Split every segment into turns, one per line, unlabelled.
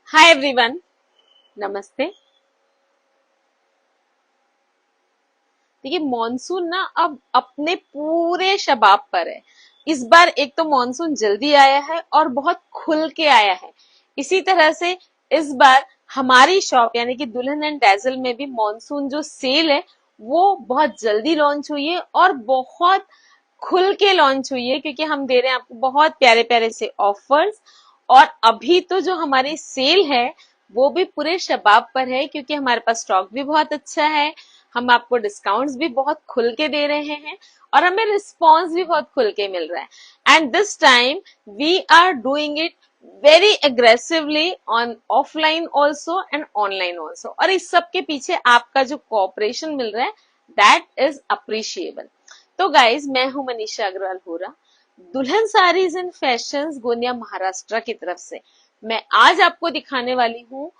Hi everyone, नमस्ते। देखिए monsoon ना अब अपने पूरे शबाब पर है। इस बार एक तो मॉनसून जल्दी आया है और बहुत खुल के आया है। इसी तरह से इस बार हमारी शॉप यानी कि दुल्हन एंड डैजल में भी मॉनसून जो सेल है वो बहुत जल्दी लॉन्च हुई है और बहुत खुल के लॉन्च हुई है, क्योंकि हम दे रहे हैं आपको बहुत प्यारे प्यारे से ऑफर्स। और अभी तो जो हमारी सेल है वो भी पूरे शबाब पर है, क्योंकि हमारे पास स्टॉक भी बहुत अच्छा है। हम आपको डिस्काउंट्स भी बहुत खुल के दे रहे हैं और हमें रिस्पॉन्स भी बहुत खुल के मिल रहा है। And this time we are doing it very aggressively on offline also and online also, और इस सब के पीछे आपका जो कोऑपरेशन मिल रहा है दैट इज अप्रिशिएबल। तो गाइज, मैं हूं मनीषा अग्रवाल होरा, दुल्हन साड़ीज एंड फैशंस गोंदिया महाराष्ट्र की तरफ से। मैं आज आपको दिखाने वाली हूँ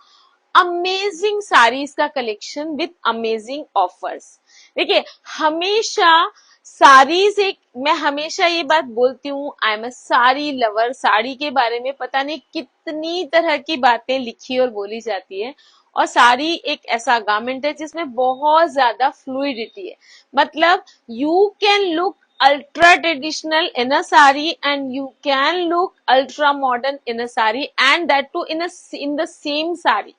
अमेजिंग साड़ीज का कलेक्शन विद अमेजिंग ऑफर्स। देखिए, हमेशा साड़ीज एक, मैं हमेशा ये बात बोलती हूँ, I am a sari lover. Sari के बारे में पता नहीं कितनी तरह की बातें लिखी और बोली जाती है, और साड़ी एक ऐसा गारमेंट है जिसमें बहुत ज्यादा फ्लूइडिटी है। मतलब you can look ultra traditional in a sari and you can look ultra modern in a sari, and that too in the same sari।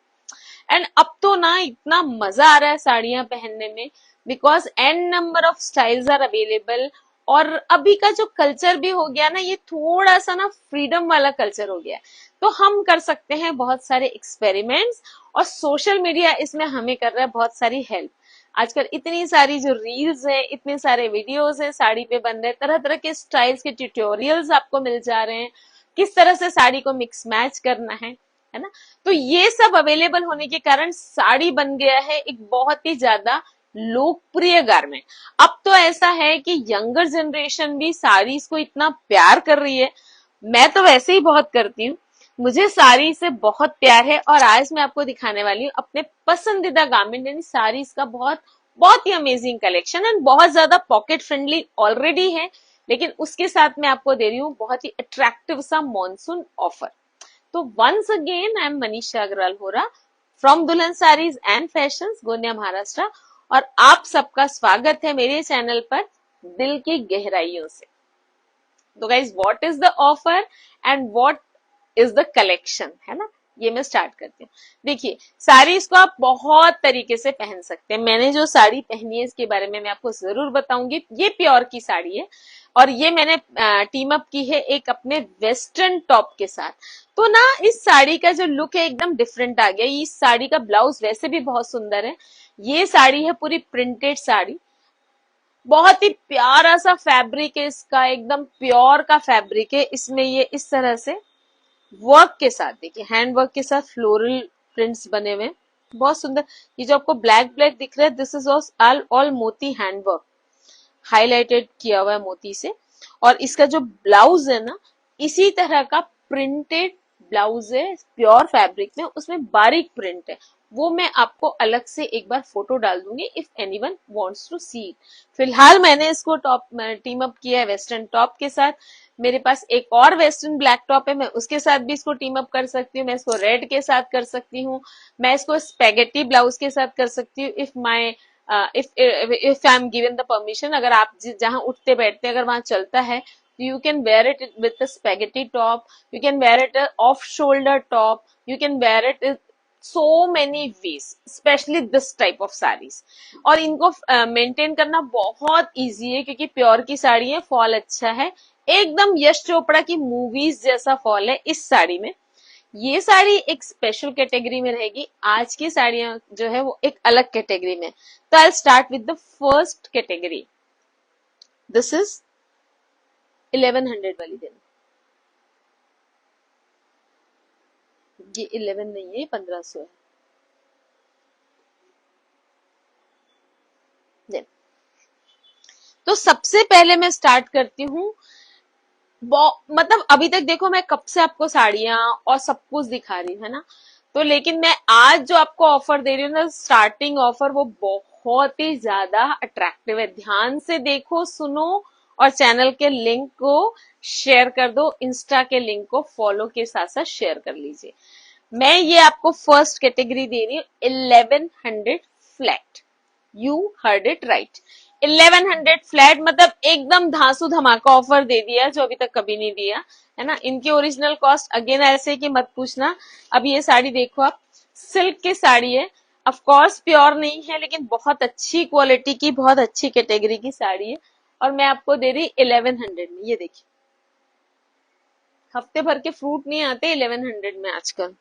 And अब तो ना इतना मजा आ रहा है साड़ियां पहनने में, because an number of styles are available. और अभी का जो कल्चर भी हो गया ना, ये थोड़ा सा ना फ्रीडम वाला कल्चर हो गया है। तो हम कर सकते हैं बहुत सारे एक्सपेरिमेंट्स, और सोशल मीडिया इसमें हमें कर रहा है बहुत सारी हेल्प। आजकल इतनी सारी जो रील्स है, इतने सारे वीडियोस है साड़ी पे बन रहे, तरह तरह के स्टाइल्स के ट्यूटोरियल्स आपको मिल जा रहे हैं, किस तरह से साड़ी को मिक्स मैच करना है ना। तो ये सब अवेलेबल होने के कारण साड़ी बन गया है एक बहुत ही ज्यादा लोकप्रिय गारमेंट। अब तो ऐसा है कि यंगर जनरेशन भी साड़ीज को इतना प्यार कर रही है। मैं तो वैसे ही बहुत करती हूँ, मुझे साड़ी से बहुत प्यार है। और आज मैं आपको दिखाने वाली हूँ अपने पसंदीदा गारमेंट यानी साड़ीज का बहुत बहुत ही अमेजिंग कलेक्शन, एंड बहुत ज्यादा पॉकेट फ्रेंडली ऑलरेडी है, लेकिन उसके साथ मैं आपको दे रही हूँ बहुत ही अट्रैक्टिव सा मॉनसून ऑफर। तो once again I am Manisha Agrawal Hora from Dulhan Sarees and fashions Gondia Maharashtra, और आप सबका स्वागत है मेरे चैनल पर दिल की गहराइयों से। तो guys, what is the offer and what is the collection, है ना, ये मैं स्टार्ट करती हूँ। देखिए, साड़ी इसको आप बहुत तरीके से पहन सकते हैं। मैंने जो साड़ी पहनी है इसके बारे में मैं आपको जरूर बताऊंगी। ये प्योर की साड़ी है, और ये मैंने टीम अप की है एक अपने वेस्टर्न टॉप के साथ। तो ना इस साड़ी का जो लुक है एकदम डिफरेंट आ गया। इस साड़ी का ब्लाउज वैसे भी बहुत सुंदर है। ये साड़ी है पूरी प्रिंटेड साड़ी, बहुत ही प्यारा सा फैब्रिक है इसका, एकदम प्योर का फैब्रिक है। इसमें ये इस तरह से वर्क के साथ, देखिए हैंड वर्क के साथ फ्लोरल प्रिंट्स बने हुए हैं, बहुत सुंदर। ये जो आपको ब्लैक ब्लैक दिख रहा है, दिस इज ऑल मोती हैंड वर्क, हाईलाइटेड किया हुआ है मोती से। और इसका जो ब्लाउज है ना, इसी तरह का प्रिंटेड ब्लाउज है प्योर फैब्रिक में, उसमें बारीक प्रिंट है। वो मैं आपको अलग से एक बार फोटो डाल दूंगी if anyone wants to see it. फिलहाल मैंने इसको टॉप टीम अप किया है वेस्टर्न टॉप के साथ। मेरे पास एक और वेस्टर्न ब्लैक टॉप है, मैं उसके साथ भी इसको टीम अप कर सकती हूँ। मैं इसको रेड के साथ कर सकती हूँ, मैं इसको स्पेगेटी ब्लाउज के साथ कर सकती हूँ if my if I am given the permission. अगर आप जहां उठते बैठते अगर वहां चलता है, you can wear it with a spaghetti top, you can wear it a off shoulder top, you can wear it in so many ways, especially this type of sarees। और इनको मेंटेन करना बहुत इजी है, क्योंकि pure की साड़ी है, fall अच्छा है, एकदम यश चोपड़ा की मूवीज जैसा फॉल है इस साड़ी में। ये साड़ी एक स्पेशल कैटेगरी में रहेगी, आज की साड़ियां जो है वो एक अलग कैटेगरी में। तो I start with the first category. This is 1100 वाली दिन, ये 11 नहीं है, 1500 है। देन तो सबसे पहले मैं स्टार्ट करती हूँ, मतलब अभी तक देखो मैं कब से आपको साड़ियां और सब कुछ दिखा रही हूँ, है ना। तो लेकिन मैं आज जो आपको ऑफर दे रही हूँ ना, स्टार्टिंग ऑफर, वो बहुत ही ज्यादा अट्रैक्टिव है। ध्यान से देखो, सुनो, और चैनल के लिंक को शेयर कर दो, इंस्टा के लिंक को फॉलो के साथ साथ शेयर कर लीजिए। मैं ये आपको फर्स्ट कैटेगरी दे रही हूँ 1100 flat. You heard it right, 1100 flat, मतलब एकदम धांसू धमाका ऑफर दे दिया जो अभी तक कभी नहीं दिया है ना। इनकी ओरिजिनल कॉस्ट अगेन ऐसे कि मत पूछना। अब ये साड़ी देखो आप, सिल्क की साड़ी है, ऑफ कोर्स प्योर नहीं है लेकिन बहुत अच्छी क्वालिटी की, बहुत अच्छी कैटेगरी की साड़ी है, और मैं आपको दे रही 1100 में। ये देखिए, हफ्ते भर के फ्रूट नहीं आते 1100 में आजकल।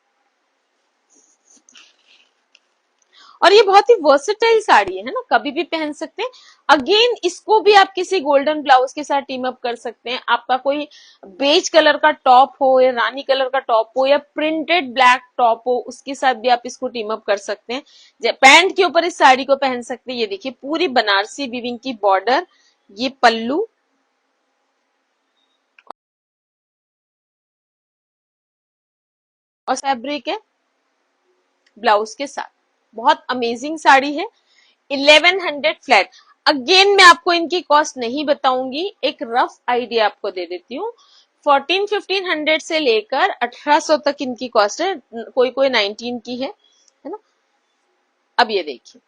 और ये बहुत ही वर्सेटाइल साड़ी है ना, कभी भी पहन सकते हैं। अगेन इसको भी आप किसी गोल्डन ब्लाउज के साथ टीम अप कर सकते हैं। आपका कोई बेज कलर का टॉप हो या रानी कलर का टॉप हो या प्रिंटेड ब्लैक टॉप हो, उसके साथ भी आप इसको टीम अप कर सकते हैं। पैंट के ऊपर इस साड़ी को पहन सकते हैं। ये देखिए, पूरी बनारसी वीविंग की बॉर्डर, ये पल्लू, और फैब्रिक है ब्लाउज के साथ। बहुत अमेजिंग साड़ी है, 1100 फ्लैट। अगेन मैं आपको इनकी कॉस्ट नहीं बताऊंगी, एक रफ आइडिया आपको दे देती हूँ। 1400-1500 से लेकर 1800 तक इनकी कॉस्ट है, कोई कोई 19 की है ना। अब ये देखिए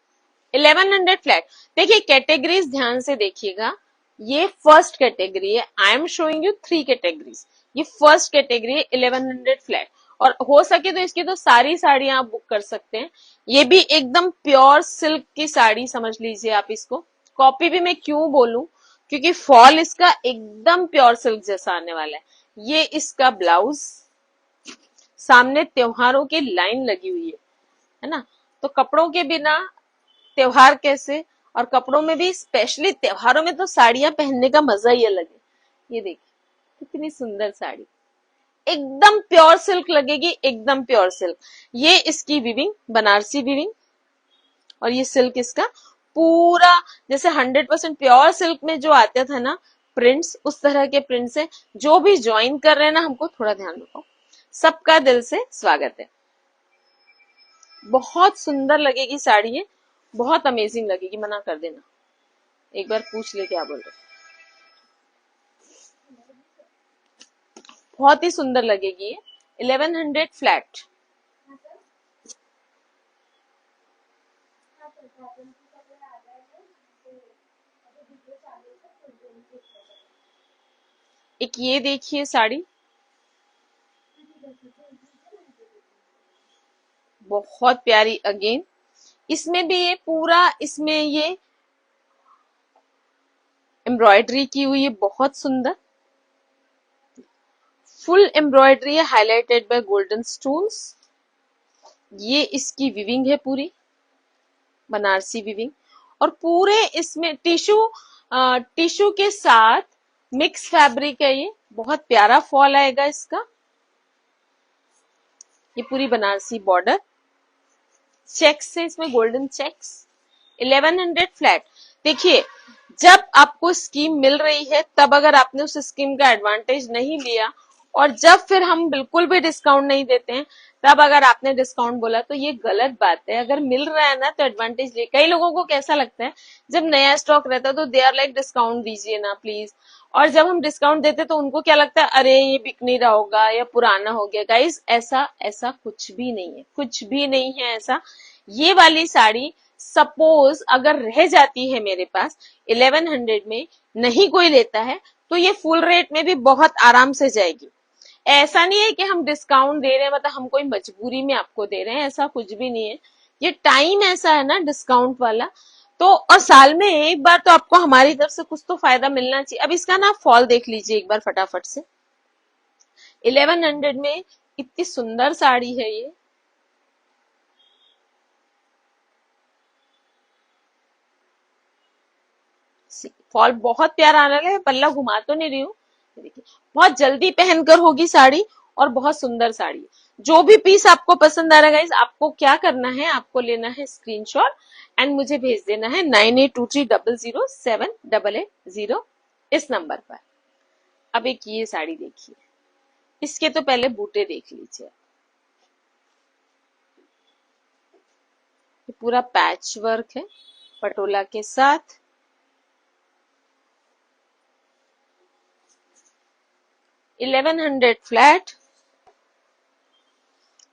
1100 फ्लैट। देखिए कैटेगरीज ध्यान से देखिएगा, ये फर्स्ट कैटेगरी है। I am showing you 3 categories. ये फर्स्ट कैटेगरी है 1100 फ्लैट, और हो सके तो इसकी तो सारी साड़ियां आप बुक कर सकते हैं। ये भी एकदम प्योर सिल्क की साड़ी समझ लीजिए आप इसको। कॉपी भी मैं क्यों बोलूं, क्योंकि फॉल इसका एकदम प्योर सिल्क जैसा आने वाला है। ये इसका ब्लाउज, सामने त्योहारों की लाइन लगी हुई है ना। तो कपड़ों के बिना त्योहार कैसे, और कपड़ों में भी स्पेशली त्योहारों में तो साड़ियां पहनने का मजा ही अलग है। ये देखिए कितनी सुंदर साड़ी, एकदम प्योर सिल्क लगेगी, एकदम प्योर सिल्क। ये इसकी वीविंग, बनारसी वीविंग, और ये सिल्क इसका पूरा जैसे 100% प्योर सिल्क में जो आता था ना प्रिंट्स, उस तरह के प्रिंट्स है। जो भी ज्वाइन कर रहे हैं ना, हमको थोड़ा ध्यान रखो, सबका दिल से स्वागत है। बहुत सुंदर लगेगी साड़ी है, बहुत अमेजिंग लगेगी, मना कर देना, एक बार पूछ ले क्या बोल रहे। बहुत ही सुंदर लगेगी ये, 1100 फ्लैट। एक ये देखिए साड़ी, बहुत प्यारी अगेन। इसमें भी ये पूरा, इसमें ये एम्ब्रॉयडरी की हुई है, बहुत सुंदर फुल एम्ब्रॉयडरी है, हाईलाइटेड बाय गोल्डन स्टोन्स। ये इसकी विविंग है पूरी, बनारसी विविंग, और पूरे इसमें टिश्यू के साथ मिक्स फैब्रिक है। ये बहुत प्यारा फॉल आएगा इसका। ये पूरी बनारसी बॉर्डर, चेक्स से इसमें गोल्डन चेक्स, 1100 फ्लैट। देखिए जब आपको स्कीम मिल रही है तब अगर आपने उस स्कीम का एडवांटेज नहीं लिया, और जब फिर हम बिल्कुल भी डिस्काउंट नहीं देते हैं तब अगर आपने डिस्काउंट बोला, तो ये गलत बात है। अगर मिल रहा है ना तो एडवांटेज ले। कई लोगों को कैसा लगता है, जब नया स्टॉक रहता है तो दे आर लाइक डिस्काउंट दीजिए ना प्लीज, और जब हम डिस्काउंट देते तो उनको क्या लगता है, अरे ये बिक नहीं रहा होगा या पुराना हो गया। गाइस ऐसा ऐसा कुछ भी नहीं है, कुछ भी नहीं है ऐसा। ये वाली साड़ी सपोज अगर रह जाती है मेरे पास 1100 में, नहीं कोई लेता है, तो ये फुल रेट में भी बहुत आराम से जाएगी। ऐसा नहीं है कि हम डिस्काउंट दे रहे हैं, मतलब हम कोई मजबूरी में आपको दे रहे हैं, ऐसा कुछ भी नहीं है। ये टाइम ऐसा है ना डिस्काउंट वाला, तो और साल में एक बार तो आपको हमारी तरफ से कुछ तो फायदा मिलना चाहिए। अब इसका ना फॉल देख लीजिए एक बार फटाफट से, 1100 में इतनी सुंदर साड़ी है ये। फॉल बहुत प्यारा आने लगा है, पल्ला घुमा तो नहीं रही हूँ। देखिए बहुत जल्दी पहनकर होगी साड़ी, और बहुत सुंदर साड़ी है। जो भी पीस आपको पसंद आ रहा है गाइस, आपको क्या करना है, आपको लेना है स्क्रीनशॉट एंड मुझे भेज देना है 9823007880 इस नंबर पर। अब एक ये साड़ी देखिए, इसके तो पहले बूटे देख लीजिए। ये पूरा पैच वर्क है पटोला के साथ, 1100 फ्लैट।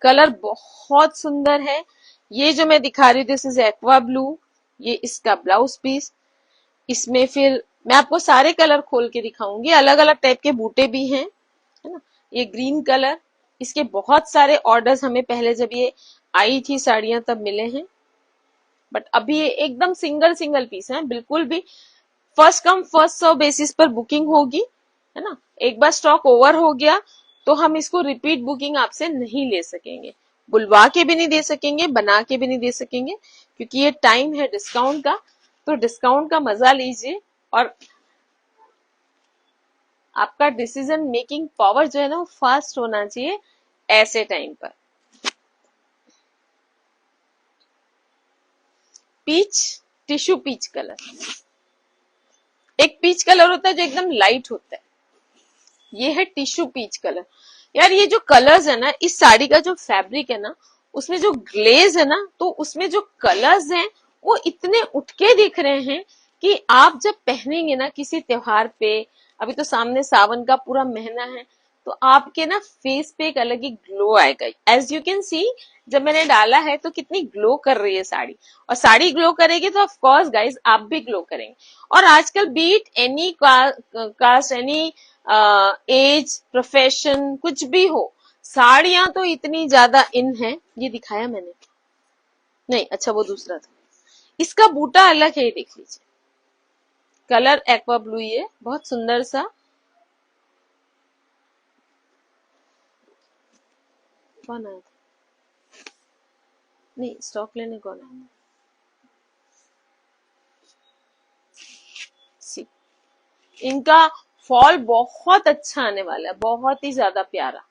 कलर बहुत सुंदर है। ये जो मैं दिखा रही हूँ दिस इज एक्वा ब्लू, ये इसका ब्लाउज पीस। इसमें फिर मैं आपको सारे कलर खोल के दिखाऊंगी, अलग अलग टाइप के बूटे भी हैं, है ना। ये ग्रीन कलर, इसके बहुत सारे ऑर्डर्स हमें पहले जब ये आई थी साड़ियां तब मिले हैं, बट अभी ये एकदम सिंगल सिंगल पीस है, बिल्कुल भी first come first serve basis पर बुकिंग होगी, है ना। एक बार स्टॉक ओवर हो गया तो हम इसको रिपीट बुकिंग आपसे नहीं ले सकेंगे, बुलवा के भी नहीं दे सकेंगे, बना के भी नहीं दे सकेंगे, क्योंकि ये टाइम है डिस्काउंट का। तो डिस्काउंट का मजा लीजिए और आपका डिसीजन मेकिंग पावर जो है ना वो फास्ट होना चाहिए ऐसे टाइम पर। पीच, टिश्यू पीच कलर, एक पीच कलर होता है जो एकदम लाइट होता है, ये है टिश्यू पीच कलर। यार ये जो कलर्स है ना, इस साड़ी का जो फैब्रिक है ना, उसमें जो ग्लेज है ना, तो उसमें जो कलर्स हैं वो इतने उठके दिख रहे हैं कि आप जब पहनेंगे ना किसी त्योहार पे, अभी तो सामने सावन का पूरा महीना है, तो आपके ना फेस पे एक अलग ही ग्लो आएगा। एज यू कैन सी, जब मैंने डाला है तो कितनी ग्लो कर रही है साड़ी, और साड़ी ग्लो करेगी तो ऑफ कोर्स गाइज आप भी ग्लो करेंगे। और आजकल be it any caste, any age, profession, कुछ भी हो, साड़ियां तो इतनी ज्यादा इन है। ये दिखाया मैंने नहीं, अच्छा वो दूसरा था। इसका बूटा अलग है, ये देख लीजिए, कलर एक्वा ब्लू, ये बहुत सुंदर सा। कौन आया था? नहीं, स्टॉक लेने कौन आया था? सी, इनका फॉल बहुत अच्छा आने वाला है, बहुत ही ज्यादा प्यारा।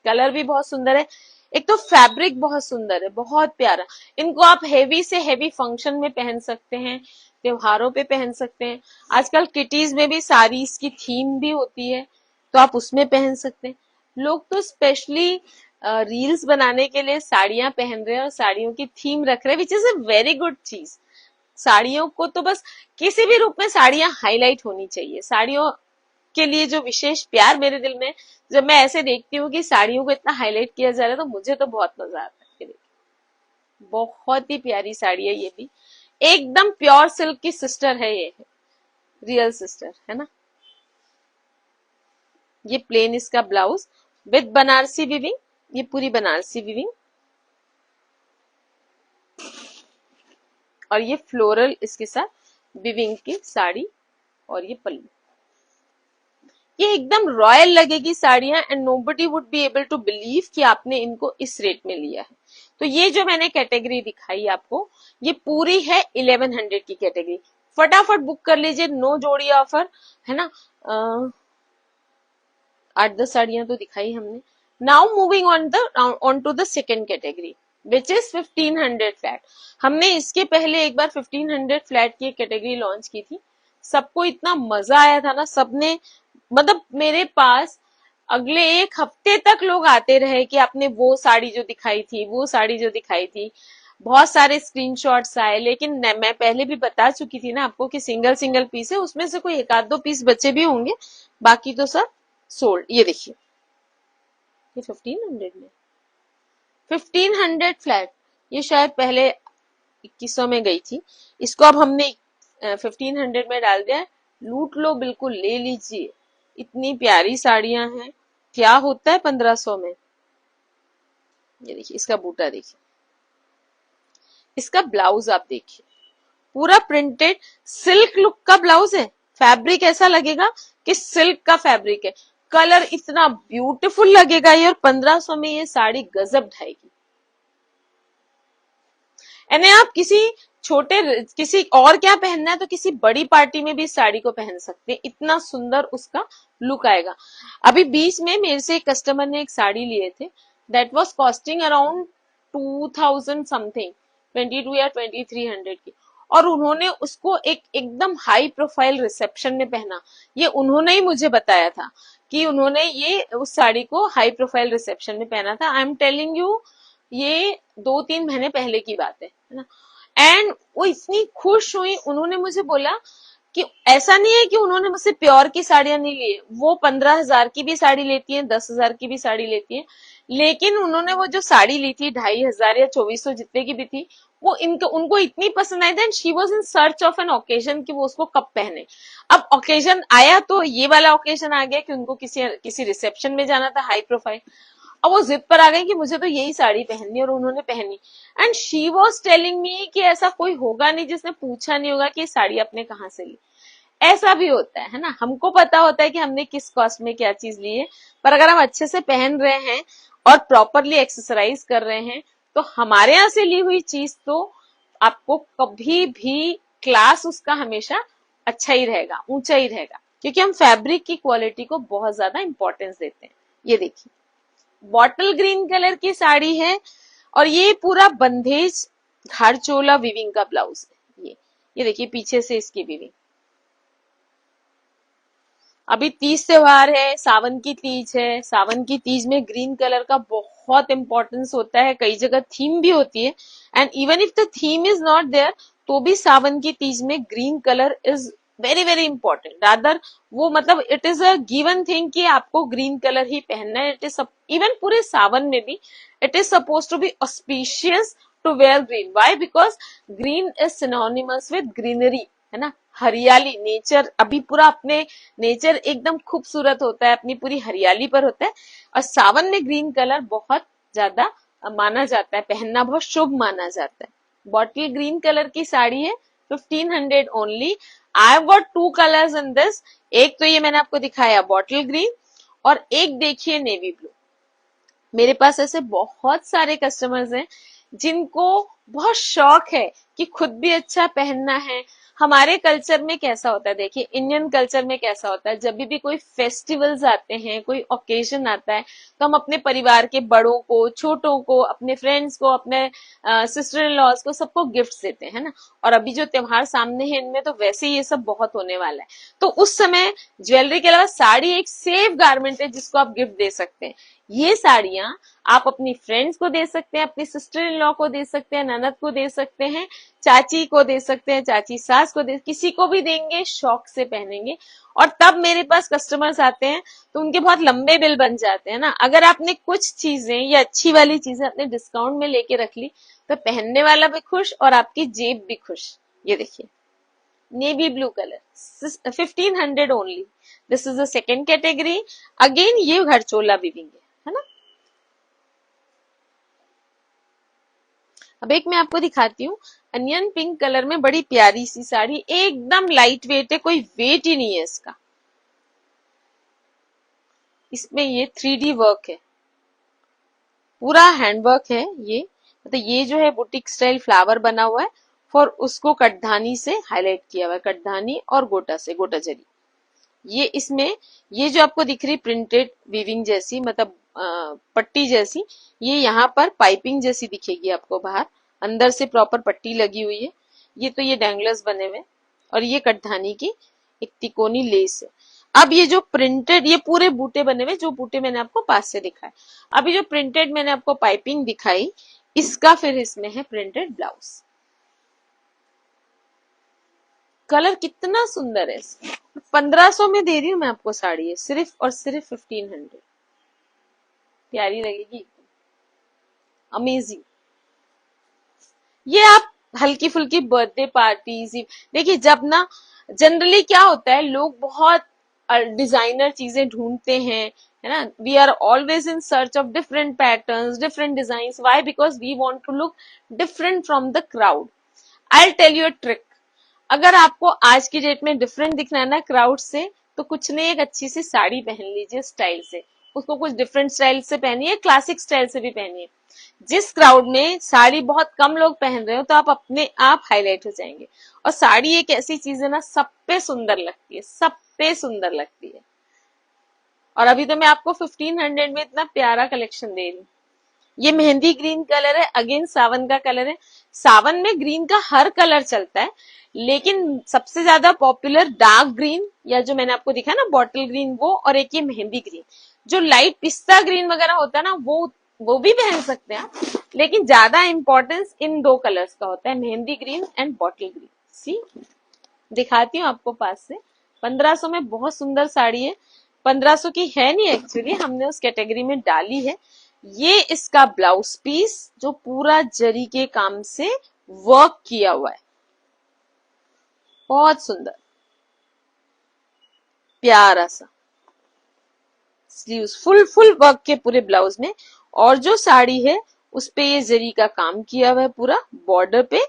कलर भी बहुत सुंदर है, एक तो फैब्रिक बहुत सुंदर है, बहुत प्यारा। इनको आप हेवी से हेवी फंक्शन में पहन सकते हैं, त्योहारों पे पहन सकते हैं। आजकल किटीज में भी साड़ीज की थीम भी होती है, तो आप उसमें पहन सकते हैं। लोग तो स्पेशली रील्स बनाने के लिए साड़ियां पहन रहे हैं और साड़ियों की थीम रख रहे हैं, which is a very good चीज। साड़ियों को तो बस किसी भी रूप में साड़ियां हाईलाइट होनी चाहिए। साड़ियों के लिए जो विशेष प्यार मेरे दिल में, जब मैं ऐसे देखती हूँ कि साड़ियों को इतना हाईलाइट किया जा रहा है, तो मुझे तो बहुत मजा आता है। बहुत ही प्यारी साड़ी है ये भी, एकदम प्योर सिल्क की सिस्टर है ये, रियल सिस्टर है ना। ये प्लेन इसका ब्लाउज विद बनारसी विविंग, ये पूरी बनारसी विविंग, और ये फ्लोरल इसके साथ विविंग की साड़ी, और ये पल्लू। ये एकदम रॉयल लगेगी साड़ियां, and nobody would be able to believe कि आपने इनको इस रेट में लिया है। तो ये जो मैंने कैटेगरी दिखाई आपको, ये पूरी है 1100 की कैटेगरी। फटाफट बुक कर लीजिए, नो जोड़ी ऑफर, है ना। 8-10 साड़ियां तो दिखाई हमने। Now moving on to the second category which is 1500 flat. हमने इसके पहले एक बार 1500 फ्लैट की कैटेगरी लॉन्च की थी, सबको इतना मजा आया था ना, सबने, मतलब मेरे पास अगले एक हफ्ते तक लोग आते रहे कि आपने वो साड़ी जो दिखाई थी, वो साड़ी जो दिखाई थी। बहुत सारे स्क्रीनशॉट्स आए, लेकिन मैं पहले भी बता चुकी थी ना आपको कि सिंगल सिंगल पीस है, उसमें से कोई एक आध दो पीस बचे भी होंगे, बाकी तो सब सोल्ड। ये देखिए, ये 1500 में, 1500 फ्लैट, ये शायद पहले 2100 में गई थी, इसको अब हमने 1500 में डाल दिया। लूट लो, बिल्कुल ले लीजिए, इतनी प्यारी साड़ियां हैं। क्या होता है 1500 में, ये देखिए, इसका बूटा देखिए, इसका ब्लाउज आप देखिए, पूरा प्रिंटेड सिल्क लुक का ब्लाउज है। फैब्रिक ऐसा लगेगा कि सिल्क का फैब्रिक है, कलर इतना ब्यूटीफुल लगेगा ये, और 1500 में ये साड़ी गजब ढाएगी। यानी आप किसी छोटे, किसी और क्या पहनना है तो किसी बड़ी पार्टी में भी साड़ी को पहन सकते हैं, इतना सुंदर उसका लुक आएगा। अभी बीच में मेरे से एक कस्टमर ने एक साड़ी लिए थे, that was costing around 2000 something, 22 या 2300 की, और उन्होंने उसको एक एकदम हाई प्रोफाइल रिसेप्शन में पहना। ये उन्होंने ही मुझे बताया था कि उन्होंने ये उस साड़ी को हाई प्रोफाइल रिसेप्शन में पहना था। आई एम टेलिंग यू, ये 2-3 महीने पहले की बात है ना। एंड वो इतनी खुश हुई, उन्होंने मुझे बोला कि ऐसा नहीं है कि उन्होंने मुझसे प्योर की साड़ियां नहीं ली है, वो 15,000 की भी साड़ी लेती है, 10,000 की भी साड़ी लेती है, लेकिन उन्होंने वो जो साड़ी ली थी 2,500 या 2,400 जितने की भी थी, वो इनको उनको इतनी पसंद आई, then she was in search of an occasion कि वो उसको कब पहने। अब ओकेजन आया तो ये वाला ओकेजन आ गया कि उनको किसी किसी रिसेप्शन में जाना था हाई प्रोफाइल। अब वो जिद पर आ गई कि मुझे तो यही साड़ी पहननी, और उन्होंने पहनी। And she was telling me कि ऐसा कोई होगा नहीं जिसने पूछा नहीं होगा कि ये साड़ी आपने कहाँ से ली। ऐसा भी होता है ना, हमको पता होता है कि हमने किस कॉस्ट में क्या चीज ली है, पर अगर हम अच्छे से पहन रहे हैं और प्रॉपरली एक्सरसाइज कर रहे हैं, तो हमारे यहाँ से ली हुई चीज तो आपको कभी भी क्लास उसका हमेशा अच्छा ही रहेगा, ऊंचा ही रहेगा, क्योंकि हम फैब्रिक की क्वालिटी को बहुत ज्यादा इंपॉर्टेंस देते हैं। ये देखिए, बॉटल ग्रीन कलर की साड़ी है, और ये पूरा बंदेज घारचोला वीविंग का ब्लाउज है। ये देखिए पीछे से इसकी वीविंग। अभी तीज त्योहार है, सावन की तीज है, सावन की तीज में ग्रीन कलर का बहुत इंपॉर्टेंस होता है, कई जगह थीम भी होती है, and even if the theme is not there, तो भी सावन की तीज में green colour is very very important. Rather वो मतलब it is a given thing कि आपको ग्रीन कलर ही पहनना है। इट इज इवन पूरे सावन में भी it is suppose to be auspicious to wear green. Why? Because green is synonymous with greenery, है ना, हरियाली, नेचर। अभी पूरा अपने नेचर एकदम खूबसूरत होता है, अपनी पूरी हरियाली पर होता है, और सावन में ग्रीन कलर बहुत ज्यादा माना जाता है, पहनना बहुत शुभ माना जाता है। बॉटल ग्रीन कलर की साड़ी है, 1500 only. I have got two colours in this. एक तो ये मैंने आपको दिखाया बॉटल ग्रीन, और एक देखिए नेवी ब्लू। मेरे पास ऐसे बहुत सारे कस्टमर्स हैं जिनको बहुत शौक है कि खुद भी अच्छा पहनना है। हमारे कल्चर में कैसा होता है, देखिए इंडियन कल्चर में कैसा होता है, जब भी कोई फेस्टिवल्स आते हैं, कोई ओकेजन आता है, तो हम अपने परिवार के बड़ों को, छोटों को, अपने फ्रेंड्स को, अपने सिस्टर इन लॉज को, सबको गिफ्ट देते हैं ना। और अभी जो त्योहार सामने है, इनमें तो वैसे ही ये सब बहुत होने वाला है। तो उस समय ज्वेलरी के अलावा साड़ी एक सेफ गारमेंट है जिसको आप गिफ्ट दे सकते हैं। ये साड़ियां आप अपनी फ्रेंड्स को दे सकते हैं, अपनी सिस्टर इन लॉ को दे सकते हैं, ननद को दे सकते हैं, चाची को दे सकते हैं, चाची सास को दे, किसी को भी देंगे, शौक से पहनेंगे। और तब मेरे पास कस्टमर्स आते हैं तो उनके बहुत लंबे बिल बन जाते हैं ना। अगर आपने कुछ चीजें या अच्छी वाली चीजें अपने डिस्काउंट में लेके रख ली, तो पहनने वाला भी खुश और आपकी जेब भी खुश। ये देखिए navy blue colour, 1500 only. This is the second category. Again ये घरचोला वीविंग है ना। अब एक मैं आपको दिखाती हूँ अनियन पिंक कलर में, बड़ी प्यारी सी साड़ी, एकदम लाइट वेट है, कोई वेट ही नहीं है इसका। इसमें ये 3D वर्क है, पूरा हैंडवर्क है। ये मतलब ये जो है बुटीक स्टाइल फ्लावर बना हुआ है, फॉर उसको कटधानी से हाईलाइट किया हुआ है, कटधानी और गोटा से, गोटा जरी। ये इसमें ये जो आपको दिख रही प्रिंटेड वीविंग जैसी, मतलब पट्टी जैसी, ये यहाँ पर पाइपिंग जैसी दिखेगी आपको बाहर, अंदर से प्रॉपर पट्टी लगी हुई है। ये तो ये डैंगलर्स बने हुए, और ये कटधानी की एक तिकोनी लेस है। अब ये जो प्रिंटेड, ये पूरे बूटे बने हुए, जो बूटे मैंने आपको पास से दिखाए। अभी जो प्रिंटेड मैंने आपको पाइपिंग दिखाई, इसका फिर इसमें है प्रिंटेड ब्लाउज। कलर कितना सुंदर है। 1500 में दे रही हूँ मैं आपको साड़ी है, सिर्फ और सिर्फ 1500। प्यारी लगेगी, अमेजिंग। ये आप हल्की फुल्की बर्थडे पार्टीज, देखिए जब ना जनरली क्या होता है, लोग बहुत डिजाइनर चीजें ढूंढते हैं, है ना। We are always in search of different patterns, different design. Why? Because we want to look different from the crowd. I tell you a trick. अगर आपको आज की डेट में डिफरेंट दिखना है ना क्राउड से, तो कुछ नहीं, एक अच्छी सी साड़ी पहन लीजिए स्टाइल से, उसको कुछ डिफरेंट स्टाइल से पहनिए, क्लासिक स्टाइल से भी पहनिए। जिस क्राउड में साड़ी बहुत कम लोग पहन रहे हो, तो आप अपने आप हाईलाइट हो जाएंगे। और साड़ी एक ऐसी चीज है ना, सब पे सुंदर लगती है, सब पे सुंदर लगती है। और अभी तो मैं आपको 1500 में इतना प्यारा कलेक्शन दे रही हूँ। ये मेहंदी ग्रीन कलर है, अगेन सावन का कलर है। सावन में ग्रीन का हर कलर चलता है, लेकिन सबसे ज्यादा पॉपुलर डार्क ग्रीन, या जो मैंने आपको दिखा ना बॉटल ग्रीन, वो, और एक ये मेहंदी ग्रीन। जो लाइट पिस्ता ग्रीन वगैरह होता है ना, वो भी पहन सकते हैं आप, लेकिन ज्यादा इंपॉर्टेंस इन दो कलर्स का होता है, mehndi green and bottle green. सी दिखाती हूँ आपको पास से। 1500 में बहुत सुंदर साड़ी है। 1500 की है नहीं एक्चुअली, हमने उस कैटेगरी में डाली है। ये इसका ब्लाउज पीस जो पूरा जरी के काम से वर्क किया हुआ है, बहुत सुंदर प्यारा सा स्लीव्स, फुल फुल वर्क के पूरे ब्लाउज में। और जो साड़ी है उस पे ये जरी का काम किया हुआ है पूरा बॉर्डर पे।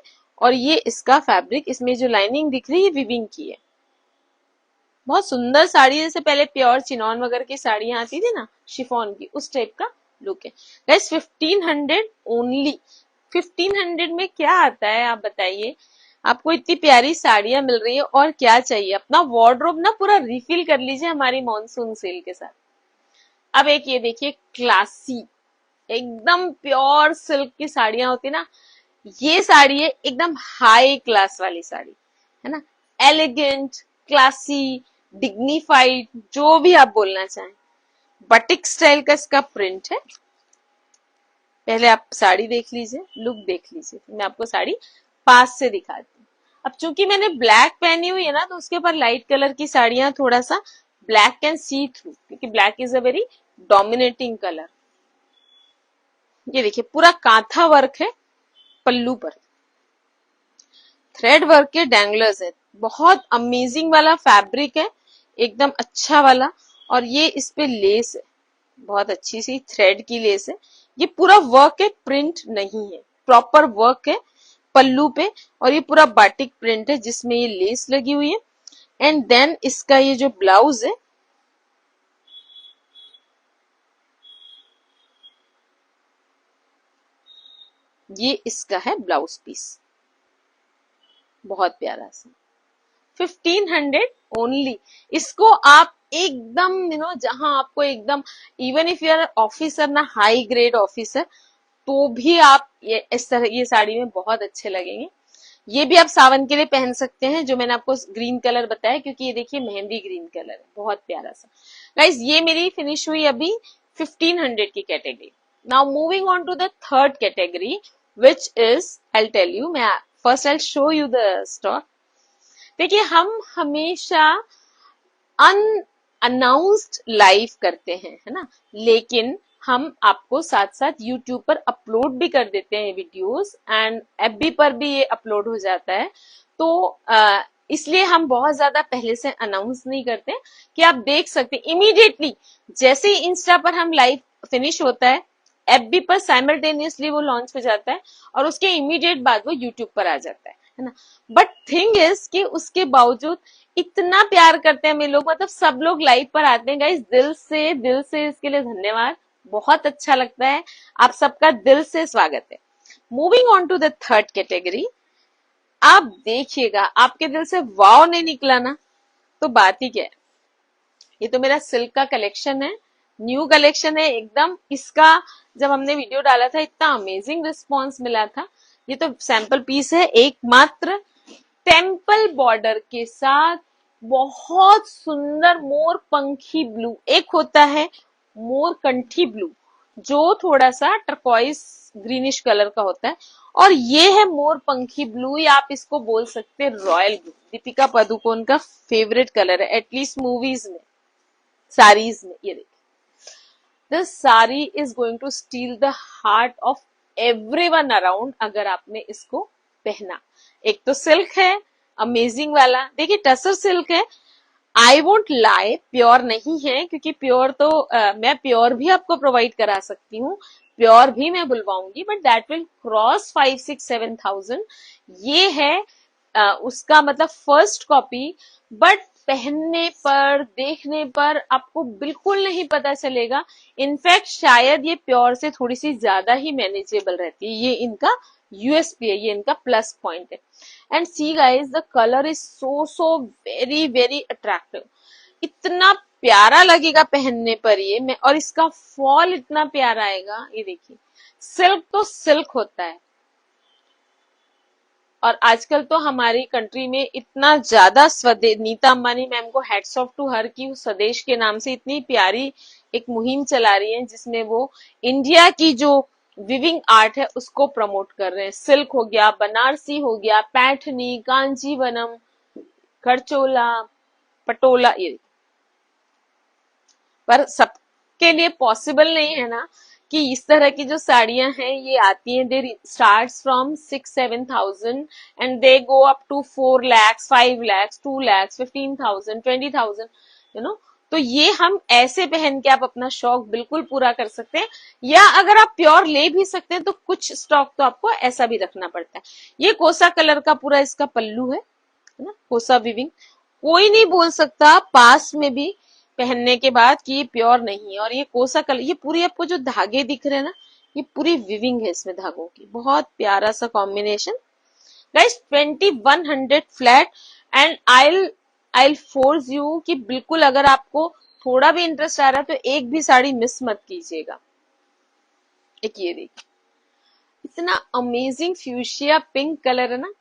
और ये इसका फैब्रिक, इसमें जो लाइनिंग दिख रही है विविंग की है। बहुत सुंदर साड़ी है, जैसे पहले प्योर चिनॉन वगैरह की साड़ियां आती थी ना शिफॉन की, उस टाइप का लुक है। Guys 1500 only. 1500 में क्या आता है आप बताइए। आपको इतनी प्यारी साड़ियां मिल रही है और क्या चाहिए। अपना वार्डरोब ना पूरा रिफिल कर लीजिए हमारी मॉनसून सेल के साथ। अब एक ये देखिए क्लासी, एकदम प्योर सिल्क की साड़ियां होती ना, ये साड़ी है एकदम हाई क्लास वाली साड़ी, है ना। एलिगेंट, क्लासी, डिग्निफाइड, जो भी आप बोलना चाहें। बटिक स्टाइल का इसका प्रिंट है। पहले आप साड़ी देख लीजिए, लुक देख लीजिए, मैं आपको साड़ी पास से दिखाती हूँ। अब चूंकि मैंने ब्लैक पहनी हुई है ना, तो उसके ऊपर लाइट कलर की साड़ियां थोड़ा सा ब्लैक कैन सी थ्रू, क्योंकि black is a very dominating colour. ये देखिए पूरा कांथा वर्क है पल्लू पर, थ्रेड वर्क के डैंगलर्स है, बहुत अमेजिंग वाला फैब्रिक है, एकदम अच्छा वाला। और ये इस पे लेस है, बहुत अच्छी सी थ्रेड की लेस है। ये पूरा वर्क है, प्रिंट नहीं है, प्रॉपर वर्क है पल्लू पे। और ये पूरा बाटिक प्रिंट है जिसमें ये लेस लगी हुई है। एंड देन इसका ये जो ब्लाउज है, ये इसका है ब्लाउज पीस, बहुत प्यारा सा। 1500 ओनली। इसको आप एकदम जहां आपको एकदम, even if you are officer ना, हाई ग्रेड ऑफिसर, तो भी आप ये इस तरह ये साड़ी में बहुत अच्छे लगेंगे। ये भी आप सावन के लिए पहन सकते हैं, जो मैंने आपको ग्रीन कलर बताया, क्योंकि ये देखिए मेहंदी ग्रीन कलर है, बहुत प्यारा सा। गाइस ये मेरी फिनिश हुई अभी 1500 की category. Now moving on to the third category, which is, I tell you, मैं first I show you the stock. देखिए हम हमेशा अनअनाउंस्ड लाइव करते हैं, है ना, लेकिन हम आपको साथ साथ यूट्यूब पर अपलोड भी कर देते हैं वीडियोस, एंड एफबी पर भी ये अपलोड हो जाता है। तो इसलिए हम बहुत ज्यादा पहले से अनाउंस नहीं करते कि आप देख सकते इमीडिएटली, जैसे ही इंस्टा पर हम लाइव फिनिश होता है, एफबी पर साइमल्टेनियसली वो लॉन्च हो जाता है, और उसके इमीडिएट बाद वो यूट्यूब पर आ जाता है ना। बट थिंग इज कि उसके बावजूद इतना प्यार करते हैं हमें लोग, मतलब सब लोग लाइव पर आते हैं गाइस, दिल से इसके लिए धन्यवाद, बहुत अच्छा लगता है। आप सबका दिल से स्वागत है। Moving on to the third category, आप देखिएगा आपके दिल से वाव नहीं निकला ना, तो बात ही क्या है। ये तो मेरा सिल्क का कलेक्शन है, न्यू कलेक्शन है एकदम। इसका जब हमने वीडियो डाला था इतना अमेजिंग रिस्पॉन्स मिला था। ये तो सैंपल पीस है, एक मात्र टेम्पल बॉर्डर के साथ, बहुत सुंदर मोर पंखी ब्लू। एक होता है मोर कंठी ब्लू, जो थोड़ा सा टर्कोइज ग्रीनिश कलर का होता है, और ये है मोर पंखी ब्लू, या आप इसको बोल सकते हैं रॉयल ब्लू। दीपिका पादुकोण का फेवरेट कलर है, एटलीस्ट मूवीज में, साड़ीज में। ये देखिए, this sari is going to steal the heart of everyone around अगर आपने इसको पहना। एक तो सिल्क है अमेजिंग वाला, देखिए टसर सिल्क है, आई वोंट लाई प्योर नहीं है, क्योंकि प्योर तो मैं प्योर भी आपको प्रोवाइड करा सकती हूँ, प्योर भी मैं बुलवाऊंगी, बट दैट विल क्रॉस 5-6-7,000। ये है उसका मतलब फर्स्ट कॉपी, बट पहनने पर देखने पर आपको बिल्कुल नहीं पता चलेगा। इनफैक्ट शायद ये प्योर से थोड़ी सी ज्यादा ही मैनेजेबल रहती है, ये इनका यूएसपी है, ये इनका प्लस पॉइंट है। And see guys, the colour is so very very attractive, इतना प्यारा लगेगा पहनने पर ये मैं, और इसका फॉल इतना प्यारा आएगा। ये देखिए, सिल्क तो सिल्क होता है, और आजकल तो हमारी कंट्री में इतना ज्यादा स्वदेश, नीता अंबानी मैम को हैट्स ऑफ टू हर की स्वदेश के नाम से इतनी प्यारी एक मुहिम चला रही है, जिसमें वो इंडिया की जो विविंग आर्ट है उसको प्रमोट कर रहे हैं। सिल्क हो गया, बनारसी हो गया, पैठनी, कांजीवरम, खरचोला, पटोला, ये पर सबके लिए पॉसिबल नहीं है ना कि इस तरह की जो साड़ियां हैं ये आती हैं, they starts from 6-7 thousand and they go up to 4 lakhs, 5 lakhs, 2 lakhs, 15,000, 20,000, you know. तो ये हम ऐसे पहन के आप अपना शौक बिल्कुल पूरा कर सकते हैं, या अगर आप प्योर ले भी सकते हैं तो कुछ स्टॉक तो आपको ऐसा भी रखना पड़ता है। ये कोसा कलर का पूरा इसका पल्लू है ना, कोसा विविंग। कोई नहीं बोल सकता पास में भी पहनने के बाद कि ये प्योर नहीं है। और ये कोसा कलर, ये पूरी आपको जो धागे दिख रहे हैं ना, ये पूरी विविंग है इसमें धागों की, बहुत प्यारा सा combination. Guys 2100 flat, and I force you कि बिल्कुल अगर आपको थोड़ा भी इंटरेस्ट आ रहा है तो एक भी साड़ी मिस मत कीजिएगा। एक ये देखिए, इतना अमेजिंग फ्यूशिया पिंक कलर है ना,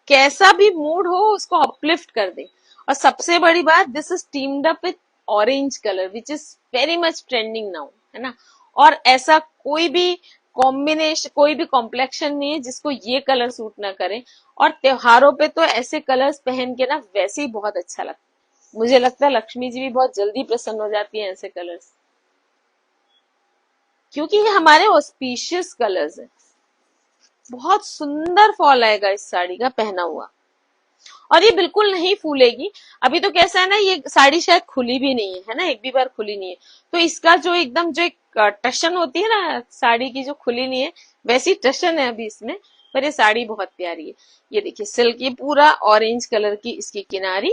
कैसा भी मूड हो उसको अपलिफ्ट कर दे। और सबसे बड़ी बात, this is teemed up with orange colour which is very much trending now, है ना। और ऐसा कोई भी कॉम्बिनेशन, कोई भी कॉम्प्लेक्शन नहीं है जिसको ये कलर सूट ना करे। और त्योहारों पे तो ऐसे कलर्स पहन के ना वैसे ही बहुत अच्छा लगता है। मुझे लगता है लक्ष्मी जी भी बहुत जल्दी प्रसन्न हो जाती है ऐसे कलर्स, क्योंकि ये हमारे ऑस्पिशियस कलर्स हैं। बहुत सुंदर फॉल आएगा इस साड़ी का पहना हुआ, और ये बिल्कुल नहीं फूलेगी। अभी तो कैसा है ना, ये साड़ी शायद खुली भी नहीं है ना, एक भी बार खुली नहीं है। तो इसका जो एकदम जो एक टशन होती है ना साड़ी की, जो खुली नहीं है वैसी टशन है अभी इसमें। पर ये साड़ी बहुत प्यारी है। ये देखिए सिल्क, ये पूरा ऑरेंज कलर की इसकी किनारी,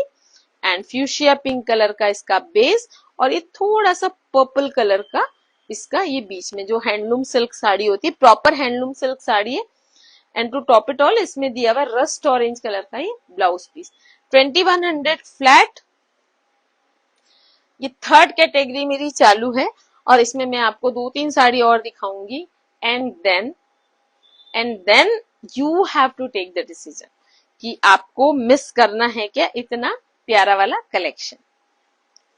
एंड फ्यूशिया पिंक कलर का इसका बेस, और ये थोड़ा सा पर्पल कलर का इसका ये बीच में, जो हैंडलूम सिल्क साड़ी होती है, प्रॉपर हैंडलूम सिल्क साड़ी है। And to top it all इसमें दिया हुआ रस्ट ऑरेंज कलर का ये ब्लाउज पीस। 2100 फ्लैट। ये थर्ड कैटेगरी मेरी चालू है, और इसमें मैं आपको 2-3 साड़ी और दिखाऊंगी। And then you have to take the decision कि आपको मिस करना है क्या इतना प्यारा वाला कलेक्शन।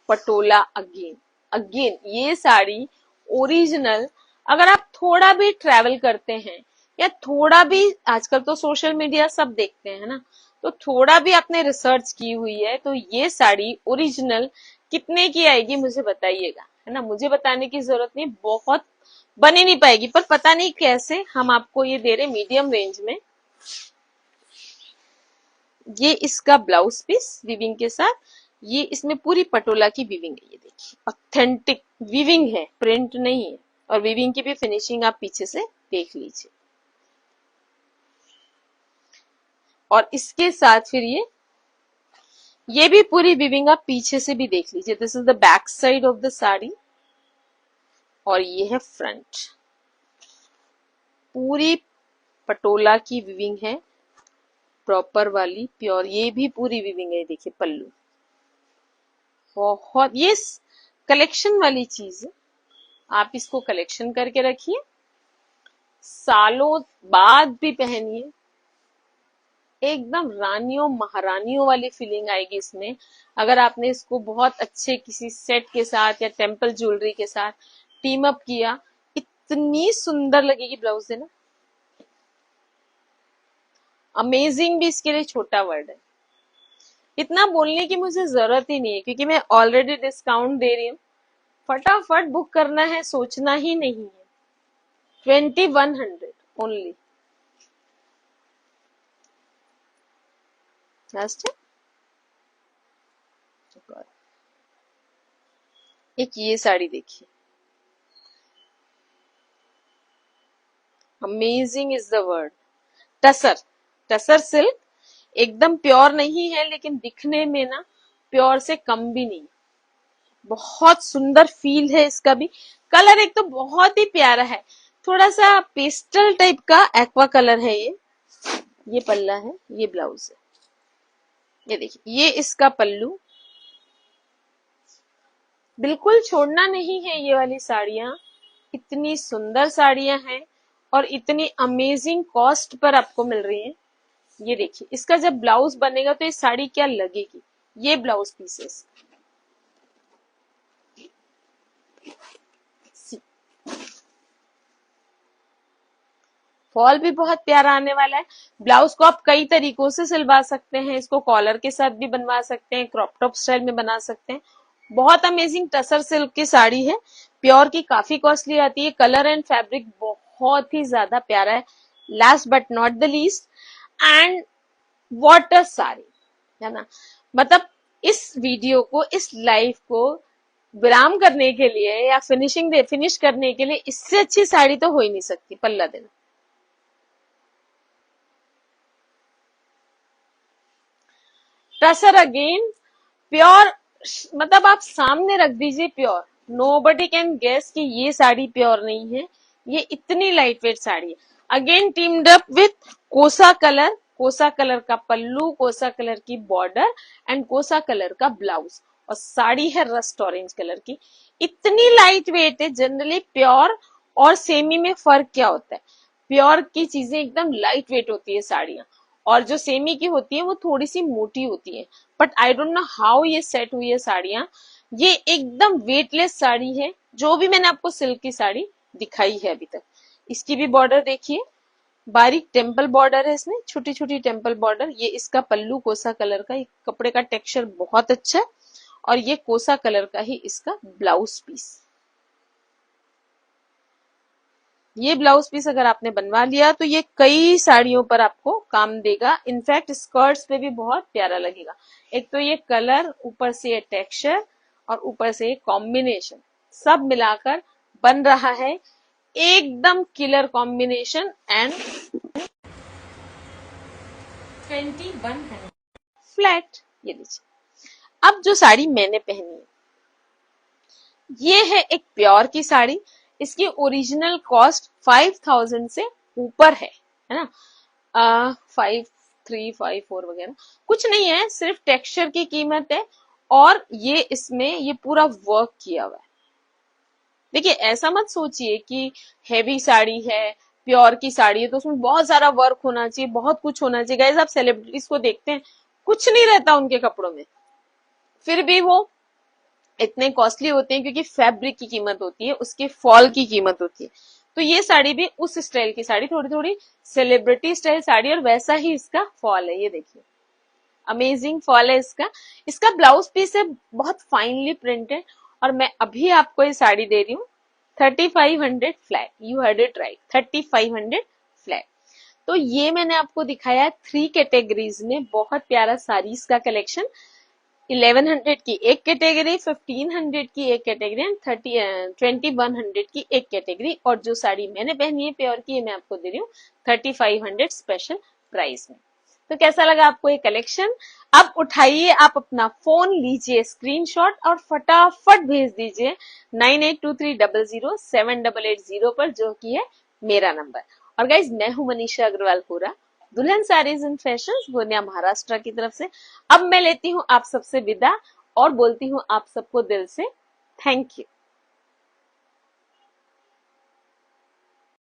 पटोला अगेन, अगेन ये साड़ी ओरिजिनल। अगर आप थोड़ा भी ट्रैवल करते हैं, या थोड़ा भी आजकल तो सोशल मीडिया सब देखते हैं ना, तो थोड़ा भी आपने रिसर्च की हुई है तो ये साड़ी ओरिजिनल कितने की आएगी मुझे बताइएगा, है ना। मुझे बताने की जरूरत नहीं, बहुत बन ही नहीं पाएगी, पर पता नहीं कैसे हम आपको ये दे रहे मीडियम रेंज में। ये इसका ब्लाउज पीस विविंग के साथ, ये इसमें पूरी पटोला की विविंग है। ये देखिए ऑथेंटिक विविंग है, प्रिंट नहीं है। और विविंग की भी फिनिशिंग आप पीछे से देख लीजिए। और इसके साथ फिर ये भी पूरी विविंग आप पीछे से भी देख लीजिए। This is the back side of the sari, और ये है फ्रंट। पूरी पटोला की विविंग है, प्रॉपर वाली प्योर। ये भी पूरी विविंग है, देखिए पल्लू। बहुत ये कलेक्शन वाली चीज है, आप इसको कलेक्शन करके रखिए, सालों बाद भी पहनिए, एकदम रानियों महारानियों वाली फीलिंग आएगी इसमें। अगर आपने इसको बहुत अच्छे किसी सेट के साथ या टेम्पल ज्वेलरी के साथ टीम अप किया, इतनी सुंदर लगेगी ब्लाउज है ना। अमेजिंग भी इसके लिए छोटा वर्ड है, इतना बोलने की मुझे जरूरत ही नहीं है, क्योंकि मैं ऑलरेडी डिस्काउंट दे रही हूँ। फटाफट बुक करना है, सोचना ही नहीं है। 2100 ओनली। लास्ट एक ये साड़ी देखिए, amazing is the word. Tussar, tussar silk, एकदम प्योर नहीं है लेकिन दिखने में ना प्योर से कम भी नहीं। बहुत सुंदर फील है इसका भी। कलर एक तो बहुत ही प्यारा है, थोड़ा सा पेस्टल टाइप का एक्वा कलर है ये पल्ला है, ये ब्लाउज है। ये देखिए ये इसका पल्लू। बिल्कुल छोड़ना नहीं है ये वाली साड़ियां, इतनी सुंदर साड़ियां हैं और इतनी अमेजिंग कॉस्ट पर आपको मिल रही हैं। ये देखिए इसका जब ब्लाउज बनेगा तो ये साड़ी क्या लगेगी। ये ब्लाउज पीसेस, फॉल भी बहुत प्यारा आने वाला है। ब्लाउज को आप कई तरीकों से सिलवा सकते हैं, इसको कॉलर के साथ भी बनवा सकते हैं, क्रॉप टॉप स्टाइल में बना सकते हैं। बहुत अमेजिंग टसर सिल्क की साड़ी है, प्योर की, काफी कॉस्टली आती है। कलर एंड फैब्रिक बहुत ही ज्यादा प्यारा है। Last but not the least, and water sari, है ना। मतलब इस वीडियो को, इस लाइफ को विराम करने के लिए या फिनिश करने के लिए इससे अच्छी साड़ी तो हो ही नहीं सकती। पल्ला देना, टसर अगेन, प्योर, मतलब आप सामने रख दीजिए प्योर, नोबडी कैन गेस कि ये साड़ी प्योर नहीं है। ये इतनी लाइट वेट साड़ी है। अगेन टीम्ड अप विथ कोसा कलर, कोसा कलर का पल्लू, कोसा कलर की बॉर्डर एंड कोसा कलर का ब्लाउज, और साड़ी है रस्ट ऑरेंज कलर की। इतनी लाइट वेट है। जनरली प्योर और सेमी में फर्क क्या होता है? प्योर की चीजें एकदम लाइट वेट होती है साड़ियां, और जो सेमी की होती है वो थोड़ी सी मोटी होती है। But I don't know how ये सेट हुई है साड़ियां। ये एकदम वेटलेस साड़ी है, जो भी मैंने आपको सिल्क की साड़ी दिखाई है अभी तक। इसकी भी बॉर्डर देखिए, बारीक टेम्पल बॉर्डर है इसमें, छोटी छोटी टेम्पल बॉर्डर। ये इसका पल्लू कोसा कलर का, कपड़े का टेक्सचर बहुत अच्छा है, और ये कोसा कलर का ही इसका ब्लाउज पीस। ये ब्लाउज पीस अगर आपने बनवा लिया तो ये कई साड़ियों पर आपको काम देगा। इनफैक्ट स्कर्ट्स पे भी बहुत प्यारा लगेगा। एक तो ये कलर, ऊपर से ये टेक्सचर, और ऊपर से ये कॉम्बिनेशन, सब मिलाकर बन रहा है एकदम किलर कॉम्बिनेशन। And 2100 flat. ये लीजिए। अब जो साड़ी मैंने पहनी है, ये है एक प्योर की साड़ी। इसकी ओरिजिनल कॉस्ट 5000 से ऊपर है ना। 5354 वगैरह कुछ नहीं है, सिर्फ टेक्सचर की कीमत है। और ये इसमें ये पूरा वर्क किया हुआ है। देखिए, ऐसा मत सोचिए कि हैवी साड़ी है, प्योर की साड़ी है तो उसमें बहुत सारा वर्क होना चाहिए, बहुत कुछ होना चाहिए। गाइस, आप सेलिब्रिटीज को देखते हैं, कुछ नहीं रहता उनके कपड़ों में, फिर भी वो इतने कॉस्टली होते हैं, क्योंकि फैब्रिक की कीमत होती है, उसके फॉल की कीमत होती है। तो ये साड़ी भी उस स्टाइल की साड़ी, थोड़ी थोड़ी सेलिब्रिटी स्टाइल साड़ी, और वैसा ही इसका फॉल है। ये देखिए, अमेजिंग फॉल है इसका। इसका ब्लाउज पीस है बहुत फाइनली प्रिंटेड, और मैं अभी आपको ये साड़ी दे रही हूँ 3500 flat. You heard it right, 3500 flat. तो ये मैंने आपको दिखाया है 3 कैटेगरीज में बहुत प्यारा साड़ीज का कलेक्शन। 1100 की एक कैटेगरी, 1500 की एक कैटेगरी, एंड 2100 की एक कैटेगरी। और जो साड़ी मैंने पहनी है प्योर की, मैं आपको दे रही हूँ 3500 स्पेशल प्राइस में। तो कैसा लगा आपको ये कलेक्शन? अब उठाइए, आप अपना फोन लीजिए स्क्रीनशॉट और फटाफट भेज दीजिए 9823007880 पर, जो कि है मेरा नंबर। और गाइज, मैं हूं मनीषा अग्रवाल पूरा, दुल्हन साड़ीज एंड फैशन, गोंदिया महाराष्ट्र की तरफ से। अब मैं लेती हूँ आप सबसे विदा और बोलती हूँ आप सबको दिल से थैंक यू।